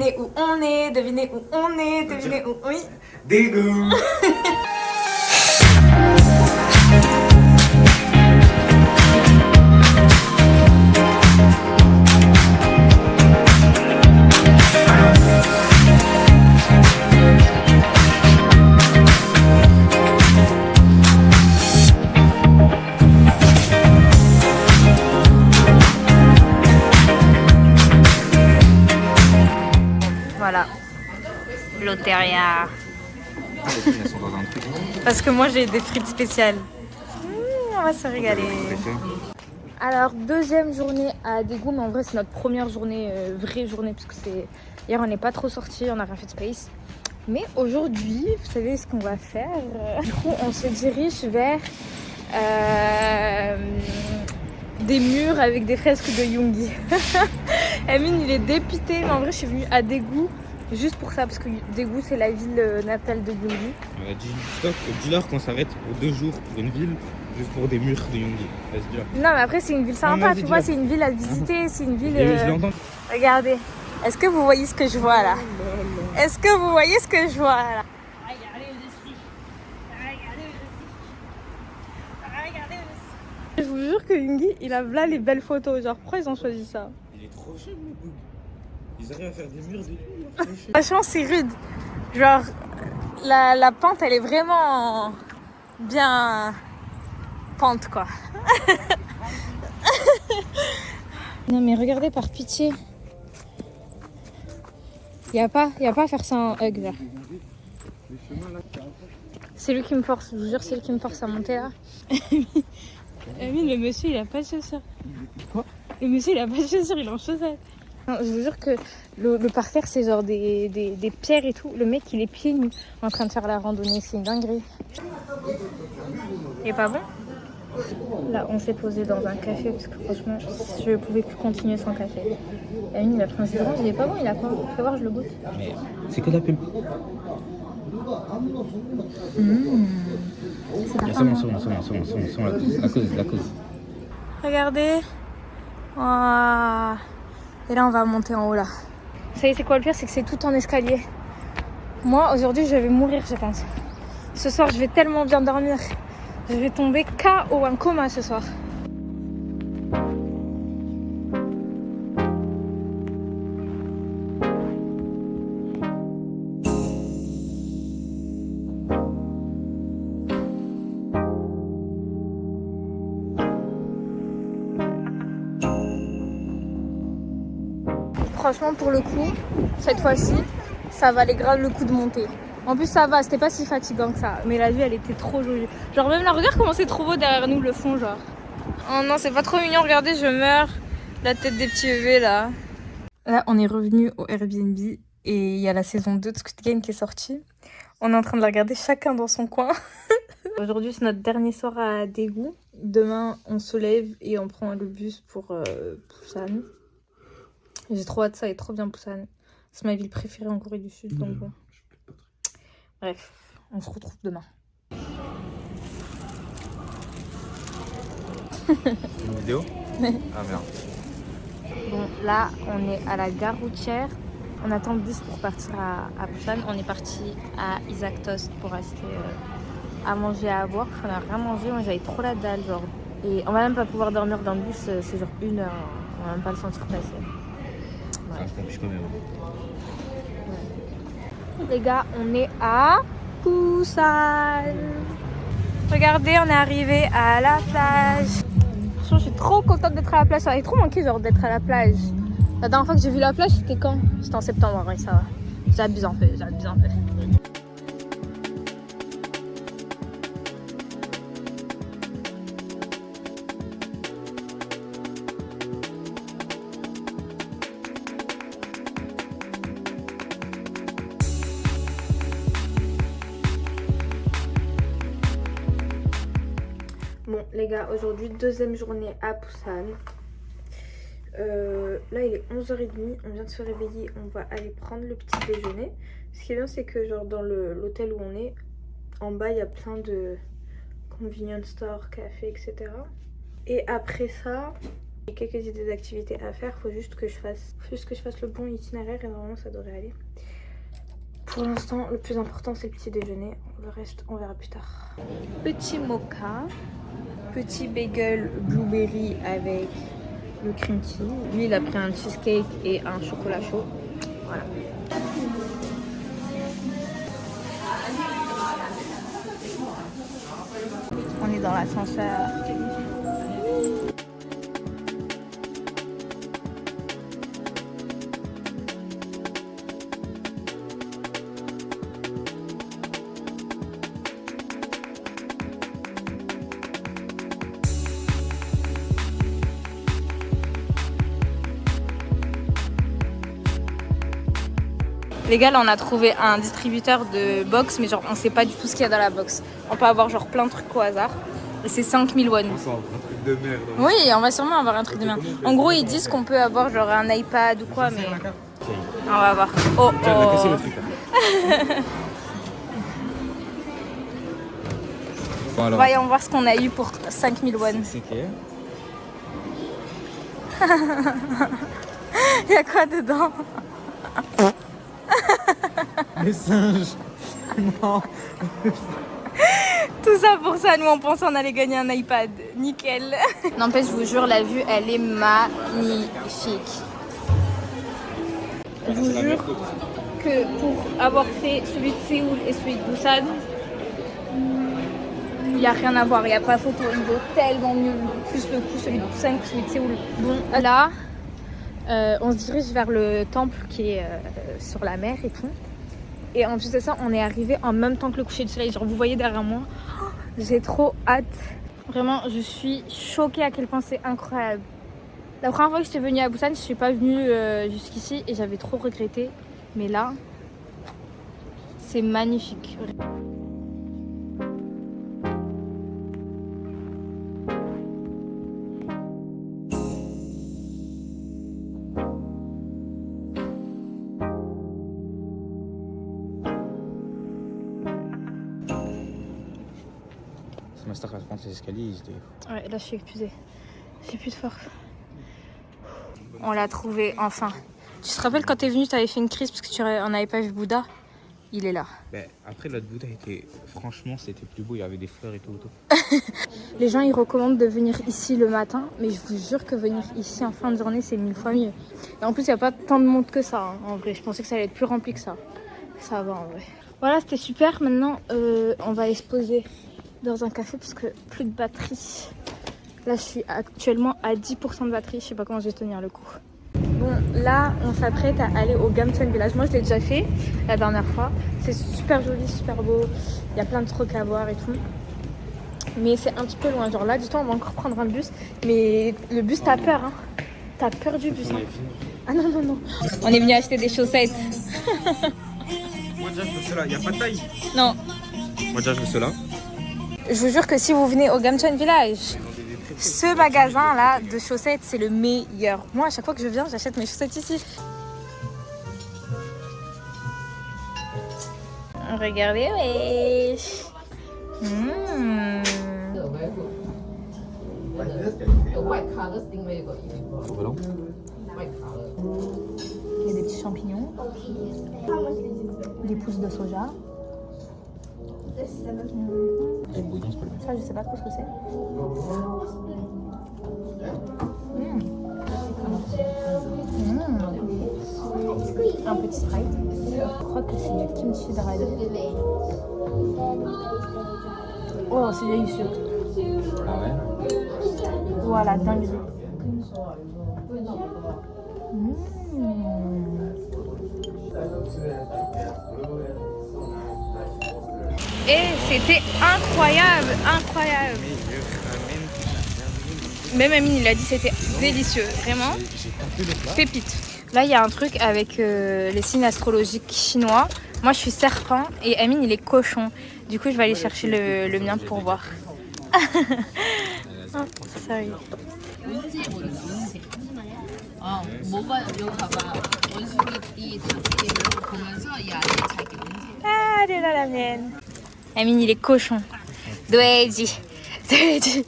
Devinez où on est, devinez où on est, devinez où... Oui. Dégoût. Voilà. Loteria. Elles sont dans un truc. Parce que moi j'ai des frites spéciales. On va se régaler. Alors deuxième journée à Daegu, mais en vrai c'est notre première journée, vraie journée, parce que c'est hier on n'est pas trop sorti, on a rien fait de space. Mais aujourd'hui, vous savez ce qu'on va faire. Du coup on se dirige vers des murs avec des fresques de Yoongi. Amine il est dépité, mais en vrai je suis venue à Daegu juste pour ça, parce que Daegu c'est la ville natale de Yoongi. On a dit stop, dis-leur qu'on s'arrête pour 2 jours pour une ville, juste pour des murs de Yoongi. Vas-y, dis-leur. Non mais après c'est une ville sympa, tu vois, c'est une ville à visiter, c'est une ville... Je l'entends. Regardez, est-ce que vous voyez ce que je vois là? Est-ce que vous voyez ce que je vois là? Je vous jure que Yoongi, il a là les belles photos, genre pourquoi ils ont choisi ça? Il est trop cher, le bug. Ils arrivent à faire des murs de lui. Franchement c'est rude, genre la pente elle est vraiment bien pente quoi. Non mais regardez par pitié. Y a pas à faire ça en hug là. C'est lui qui me force, je vous jure c'est lui qui me force à monter là. Amine, le monsieur il a pas de chaussures. Quoi? Le monsieur il a pas de chaussures, il est en chaussettes. Non, je vous jure que le parterre c'est genre des pierres et tout. Le mec il est pieds nus en train de faire la randonnée, c'est une dinguerie. Il est pas bon? Là on s'est posé dans un café parce que franchement je pouvais plus continuer sans café. Amine il a pris un jus d'orange, il est pas bon, il a quoi? Fais voir, je le goûte. Mais c'est que la pub. C'est bon, la cause. Regardez. Waouh. Et là on va monter en haut là. Ça y est, c'est quoi le pire? C'est que c'est tout en escalier. Moi aujourd'hui je vais mourir je pense. Ce soir je vais tellement bien dormir. Je vais tomber KO, un coma ce soir. Franchement pour le coup, cette fois-ci, ça valait grave le coup de monter. En plus ça va, c'était pas si fatigant que ça. Mais la vue elle était trop jolie. Genre même là, regarde comment c'est trop beau derrière nous le fond genre. Oh non c'est pas trop mignon, regardez je meurs. La tête des petits bébés là. Là on est revenu au Airbnb et il y a la saison 2 de Squid Game qui est sortie. On est en train de la regarder chacun dans son coin. Aujourd'hui c'est notre dernier soir à Daegu. Demain on se lève et on prend le bus pour Busan. J'ai trop hâte, ça est trop bien Busan. C'est ma ville préférée en Corée du Sud donc bon. Bref, on se retrouve demain. Une vidéo? Ah merde. Bon, là, on est à la gare routière. On attend le bus pour partir à Busan. On est parti à Isaac Toast pour acheter à manger, à boire. On n'a rien mangé, moi j'avais trop la dalle, genre. Et on va même pas pouvoir dormir dans le bus, c'est genre 1 heure. On va même pas le sentir passer. Ça se complique quand même. Les gars, on est à Busan. Regardez, on est arrivé à la plage. Franchement, je suis trop contente d'être à la plage. Ça m'avait trop manqué genre d'être à la plage. La dernière fois que j'ai vu la plage, c'était quand? C'était en septembre, ouais, ça va. J'abuse un peu, j'abuse un peu. Bon les gars, aujourd'hui deuxième journée à Busan. Là il est 11h30, on vient de se réveiller, on va aller prendre le petit déjeuner. Ce qui est bien c'est que genre dans l'hôtel où on est, en bas il y a plein de convenience store, café, etc. Et après ça, J'ai quelques idées d'activités à faire, faut juste que je fasse le bon itinéraire et normalement ça devrait aller. Pour l'instant, le plus important c'est le petit déjeuner, le reste on verra plus tard. Petit mocha, petit bagel blueberry avec le cream tea. Lui il a pris un cheesecake et un chocolat chaud. Voilà. On est dans l'ascenseur. Les gars, là on a trouvé un distributeur de box, mais genre on sait pas du tout ce qu'il y a dans la box. On peut avoir genre plein de trucs au hasard. Et c'est 5000 won. On sent un truc de merde. Oui, on va sûrement avoir un truc de merde. En gros, ils disent qu'on peut avoir genre un iPad ou quoi, mais on va voir. Oh, Tiens, on a cassé le truc là. Bon, alors, voyons voir ce qu'on a eu pour 5000 won. c'était... Il y a quoi dedans? Les singes. Non. Tout ça pour ça, nous on pensait on allait gagner un iPad. Nickel. N'empêche, je vous jure, la vue elle est magnifique. Je vous jure que pour avoir fait celui de Séoul et celui de Busan, il n'y a rien à voir, il n'y a pas photo, il vaut tellement mieux, plus le coup celui de Busan que celui de Séoul. Bon, là, on se dirige vers le temple qui est sur la mer et tout. Et en plus de ça, on est arrivé en même temps que le coucher du soleil. Genre, vous voyez derrière moi, j'ai trop hâte. Vraiment, je suis choquée à quel point c'est incroyable. La première fois que j'étais venue à Busan, je suis pas venue jusqu'ici et j'avais trop regretté. Mais là, c'est magnifique. Masterclass prendre les escaliers, ils étaient... Ouais, là je suis épuisée. J'ai plus de force. On l'a trouvé enfin. Tu te rappelles quand t'es venu, t'avais fait une crise parce que tu en avais pas vu Bouddha? Il est là. Ben, après, l'autre Bouddha était... Franchement, c'était plus beau, il y avait des fleurs et tout autour. Les gens ils recommandent de venir ici le matin, mais je vous jure que venir ici en fin de journée c'est 1000 fois mieux. Et en plus, il n'y a pas tant de monde que ça, hein, en vrai. Je pensais que ça allait être plus rempli que ça. Ça va en vrai. Voilà, c'était super. Maintenant, on va aller se poser dans un café parce que plus de batterie. Là, je suis actuellement à 10% de batterie. Je sais pas comment je vais tenir le coup. Bon, là, on s'apprête à aller au Gamcheon Village. Moi, je l'ai déjà fait la dernière fois. C'est super joli, super beau. Il y a plein de trucs à voir et tout. Mais c'est un petit peu loin. Genre là, du temps, on va encore prendre un bus. Mais le bus, t'as peur, hein. T'as peur du bus, hein. Ah non, non, non. On est venu acheter des chaussettes. Moi, déjà, je veux cela. Il n'y a pas de taille. Non. Moi, déjà, je veux cela. Je vous jure que si vous venez au Gamcheon Village, ce magasin là de chaussettes c'est le meilleur. Moi à chaque fois que je viens j'achète mes chaussettes ici. Regardez, wesh. Il y a des petits champignons, des pousses de soja. Ça, je sais pas trop ce que c'est. Un petit Sprite. Je crois que c'est du kimchi de radis. Oh, c'est délicieux. Ah ouais? Voilà, dingue. Et c'était incroyable, incroyable. Même Amine, il a dit c'était délicieux, vraiment. Pépite. Là, il y a un truc avec les signes astrologiques chinois. Moi, je suis serpent et Amine, il est cochon. Du coup, je vais aller chercher le mien pour voir. Oh, sorry. Ah, elle est là la mienne. Amine, il est cochon. Doeji. Doeji.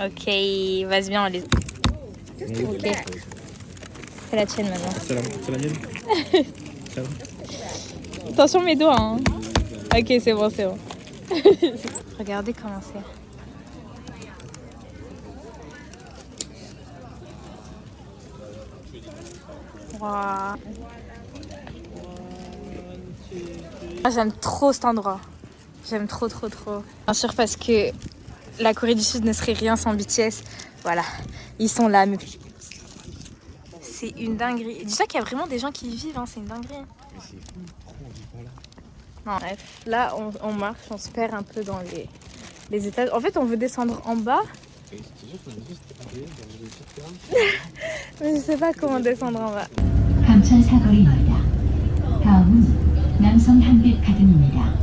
Ok, vas-y bien, on les... Ok. C'est la tienne maintenant. C'est la mienne. Salam. Attention mes doigts, hein. Ok, c'est bon, c'est bon. Regardez comment c'est. Wow. J'aime trop cet endroit. J'aime trop. Bien sûr parce que la Corée du Sud ne serait rien sans BTS. Voilà, ils sont là. Mais... c'est une dinguerie. Déjà qu'il y a vraiment des gens qui y vivent, hein. C'est une dinguerie. Mais c'est fou, trop on vit pas là. Non, bref, là on marche, on se perd un peu dans les étages. En fait, on veut descendre en bas. Et c'est sûr qu'on a juste arrivé dans le Mais je sais pas comment descendre en bas. 감천 사거리입니다. 다음은 남성 한빛 가든입니다.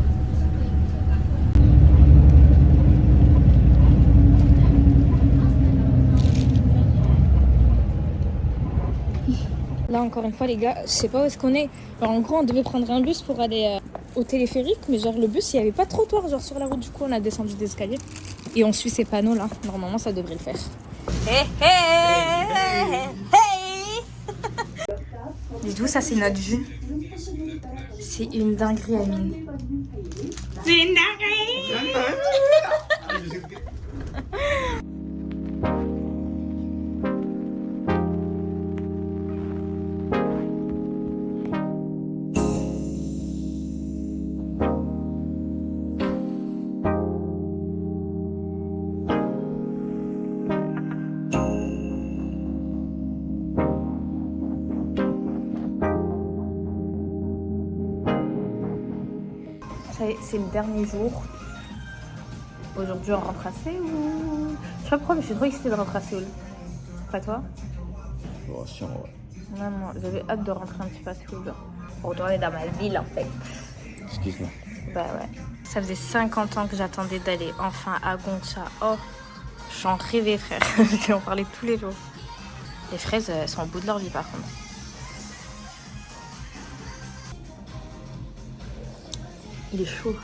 Là encore une fois les gars, je sais pas où est-ce qu'on est. Alors, en gros on devait prendre un bus pour aller au téléphérique, mais genre le bus il y avait pas de trottoir genre sur la route, du coup on a descendu des escaliers. Et on suit ces panneaux là, normalement ça devrait le faire. Hey hey hey. Et d'où ça c'est notre vue. C'est une dinguerie Amine. C'est une dinguerie. C'est le dernier jour. Aujourd'hui on rentre à Séoul. Je sais pas pourquoi mais je suis trop excitée de rentrer à Séoul. Pas toi? Oh, chiant, ouais. Non, j'avais hâte de rentrer un petit peu à Séoul. Pour retourner dans ma ville en fait. Excuse-moi. Bah ouais. Ça faisait 50 ans que j'attendais d'aller enfin à Gongcha. Oh, j'en rêvais frère. Je vais en parler tous les jours. Les fraises elles sont au bout de leur vie par contre. Il est chaud.